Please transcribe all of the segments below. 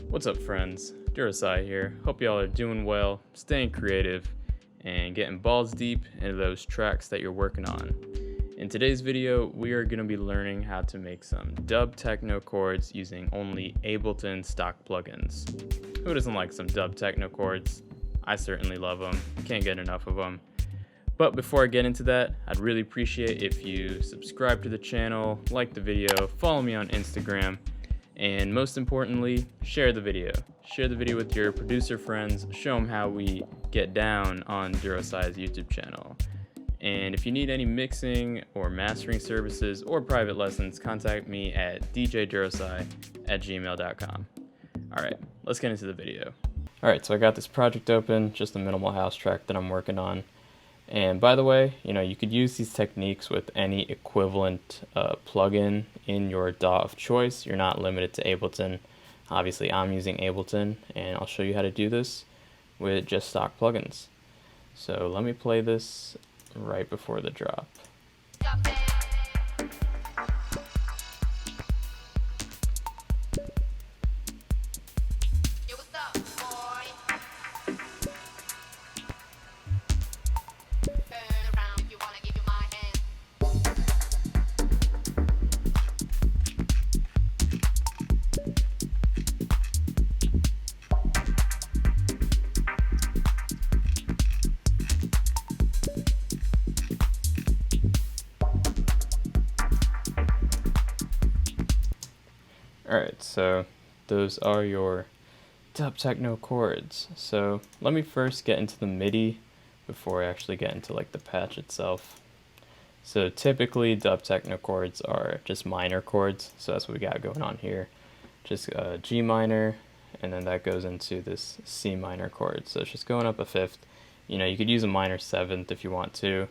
What's up, friends? Durosai here. Hope y'all are doing well, staying creative, and getting balls deep into those tracks that you're working on. In today's video, we are going to be learning how to make some dub techno chords using only Ableton stock plugins. Who doesn't like some dub techno chords? I certainly love them. Can't get enough of them. But before I get into that, I'd really appreciate if you subscribe to the channel, like the video, follow me on Instagram, and most importantly, share the video. Share the video with your producer friends, show them how we get down on Durosai's YouTube channel. And if you need any mixing or mastering services or private lessons, contact me at djdurosai@gmail.com. Alright, let's get into the video. Alright, so I got this project open, just a minimal house track that I'm working on. And by the way, you could use these techniques with any equivalent plugin in your DAW of choice. You're not limited to Ableton. Obviously, I'm using Ableton, and I'll show you how to do this with just stock plugins. So let me play this right before the drop. Alright, so those are your dub techno chords. So let me first get into the MIDI before I actually get into like the patch itself. So typically dub techno chords are just minor chords, so that's what we got going on here. Just G minor, and then that goes into this C minor chord. So it's just going up a fifth. You could use a minor seventh if you want to,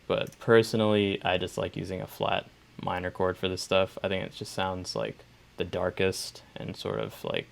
but personally I just like using a flat minor chord for this stuff. I think it just sounds like the darkest and sort of like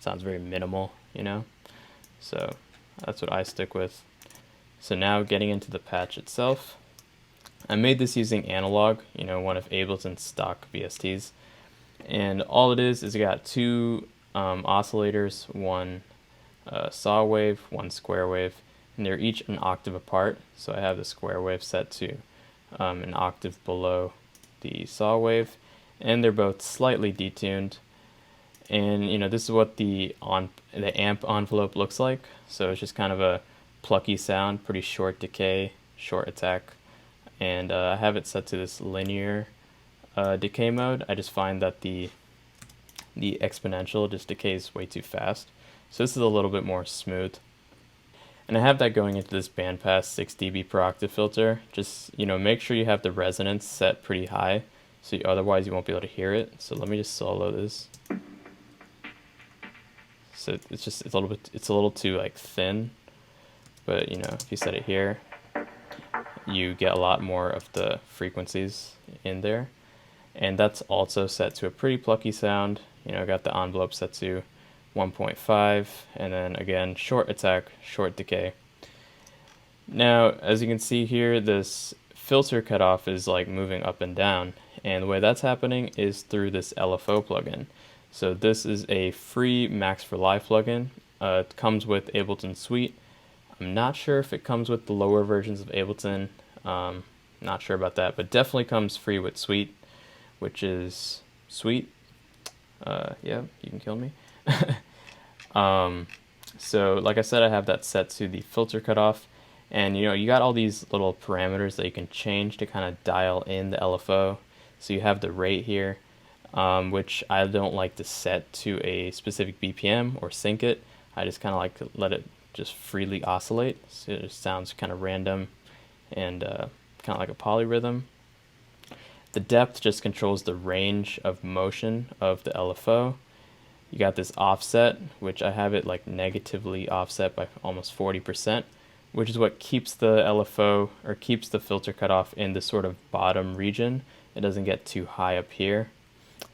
sounds very minimal, so that's what I stick with. So now getting into the patch itself, I made this using analog, one of Ableton's stock VSTs, and all it is you got two oscillators, one saw wave, one square wave, and they're each an octave apart. So I have the square wave set to an octave below the saw wave, and they're both slightly detuned. And this is what the amp envelope looks like. So it's just kind of a plucky sound, pretty short decay, short attack, and I have it set to this linear decay mode. I just find that the exponential just decays way too fast, so this is a little bit more smooth. And I have that going into this bandpass 6 dB per octave filter. Just make sure you have the resonance set pretty high, so otherwise you won't be able to hear it. So let me just solo this. So it's a little too like thin, but if you set it here, you get a lot more of the frequencies in there. And that's also set to a pretty plucky sound. I got the envelope set to 1.5, and then again short attack, short decay. Now as you can see here, this filter cutoff is like moving up and down, and the way that's happening is through this LFO plugin. So this is a free Max for Live plugin. It comes with Ableton Suite. I'm not sure if it comes with the lower versions of Ableton. Not sure about that, but definitely comes free with Suite, which is sweet. Yeah, you can kill me. So like I said, I have that set to the filter cutoff, and you got all these little parameters that you can change to kind of dial in the LFO. So you have the rate here, which I don't like to set to a specific BPM or sync it. I just kind of like to let it just freely oscillate, so it just sounds kind of random and kind of like a polyrhythm. The depth just controls the range of motion of the LFO. You got this offset, which I have it like negatively offset by almost 40%, which is what keeps the LFO, or keeps the filter cutoff in this sort of bottom region. It doesn't get too high up here.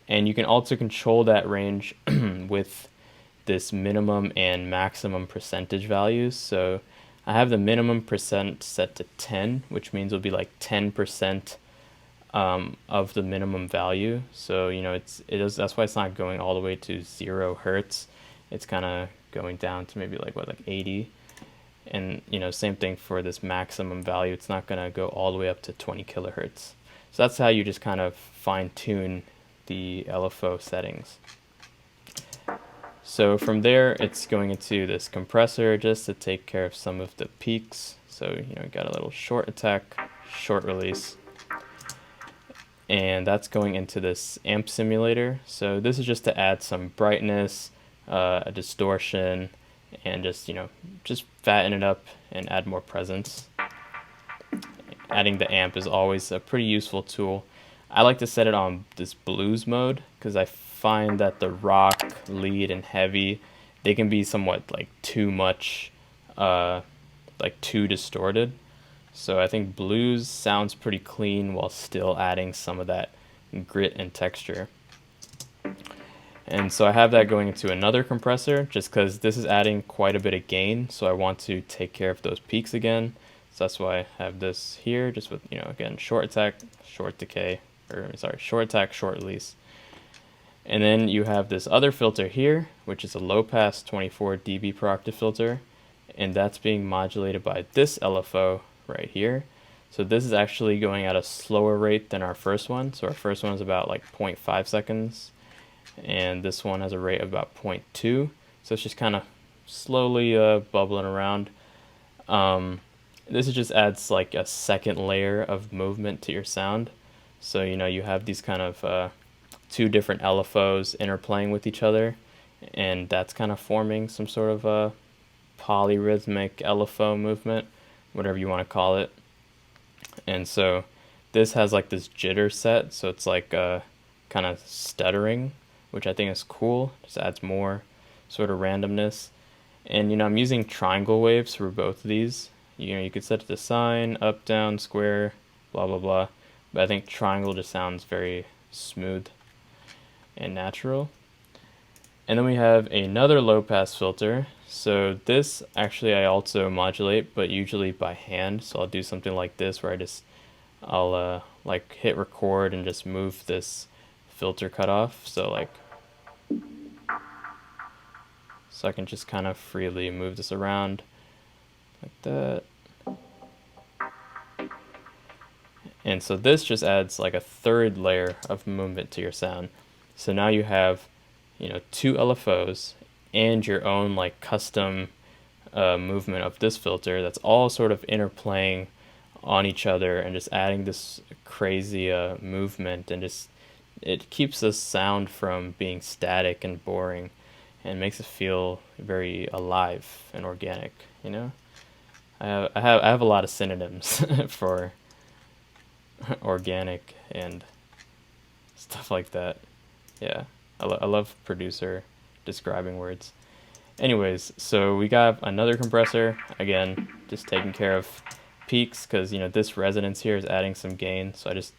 And you can also control that range with this minimum and maximum percentage values. So I have the minimum percent set to 10, which means it'll be like 10% of the minimum value. So that's why it's not going all the way to 0 hertz. It's kind of going down to maybe like 80. And same thing for this maximum value. It's not going to go all the way up to 20 kilohertz. So that's how you just kind of fine tune the LFO settings. So from there, it's going into this compressor just to take care of some of the peaks. So you got a little short attack, short release, and that's going into this amp simulator. So this is just to add some brightness, a distortion, and just fatten it up and add more presence. Adding the amp is always a pretty useful tool. I like to set it on this blues mode because I find that the rock, lead, and heavy, they can be somewhat like too much, like too distorted. So I think blues sounds pretty clean while still adding some of that grit and texture. And so I have that going into another compressor just because this is adding quite a bit of gain, so I want to take care of those peaks again. So that's why I have this here, just with, again, short attack, short decay, short attack, short release. And then you have this other filter here, which is a low pass 24 dB per octave filter, and that's being modulated by this LFO right here. So this is actually going at a slower rate than our first one. So our first one is about like 0.5 seconds, and this one has a rate of about 0.2. So it's just kind of slowly bubbling around. This just adds like a second layer of movement to your sound. So you have these kind of two different LFOs interplaying with each other, and that's kind of forming some sort of a polyrhythmic LFO movement, whatever you want to call it. And so this has like this jitter set, so it's like kind of stuttering, which I think is cool. Just adds more sort of randomness. And I'm using triangle waves for both of these. You could set it to sine, up, down, square, blah blah blah, but I think triangle just sounds very smooth and natural. And then we have another low pass filter. So this actually I also modulate, but usually by hand. So I'll do something like this where I'll like hit record and just move this filter cutoff. So I can just kind of freely move this around like that. And so this just adds like a third layer of movement to your sound. So now you have, two LFOs and your own like custom movement of this filter that's all sort of interplaying on each other and just adding this crazy movement, and just it keeps the sound from being static and boring and makes it feel very alive and organic. I have a lot of synonyms for organic and stuff like that. Yeah, I love producer describing words. Anyways, so we got another compressor, again, just taking care of peaks, because this resonance here is adding some gain, so I just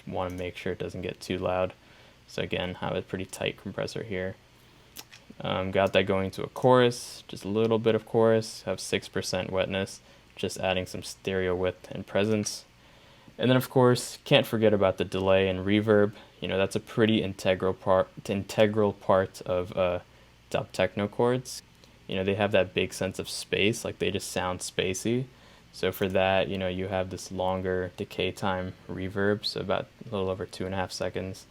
want to make sure it doesn't get too loud. So again, have a pretty tight compressor here. Got that going to a chorus, just a little bit of chorus, have 6% wetness, just adding some stereo width and presence. And then of course, can't forget about the delay and reverb. That's a pretty integral part of Techno Chords. They have that big sense of space, like they just sound spacey. So for that, you have this longer decay time reverb, so about a little over 2.5 seconds.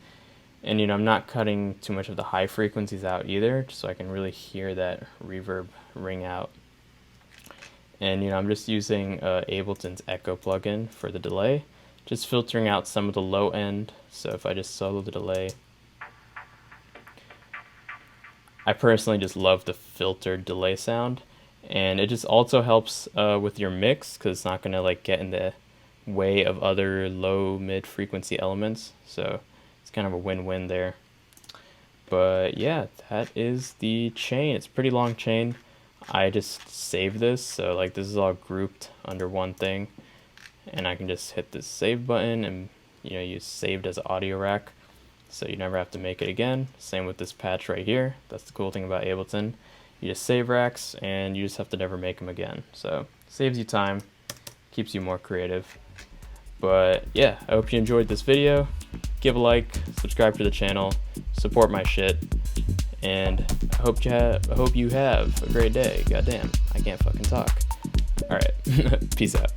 And I'm not cutting too much of the high frequencies out either, so I can really hear that reverb ring out. And I'm just using Ableton's Echo plugin for the delay, just filtering out some of the low end. So if I just solo the delay, I personally just love the filtered delay sound, and it just also helps with your mix, because it's not gonna get in the way of other low mid frequency elements. So it's kind of a win-win there. But yeah, that is the chain. It's a pretty long chain. I just saved this, so this is all grouped under one thing, and I can just hit this save button and use saved as an audio rack, so you never have to make it again. Same with this patch right here. That's the cool thing about Ableton. You just save racks and you just have to never make them again. So saves you time, keeps you more creative. But yeah, I hope you enjoyed this video. Give a like, subscribe to the channel, support my shit, and I hope you have a great day. Goddamn, I can't fucking talk. Alright, peace out.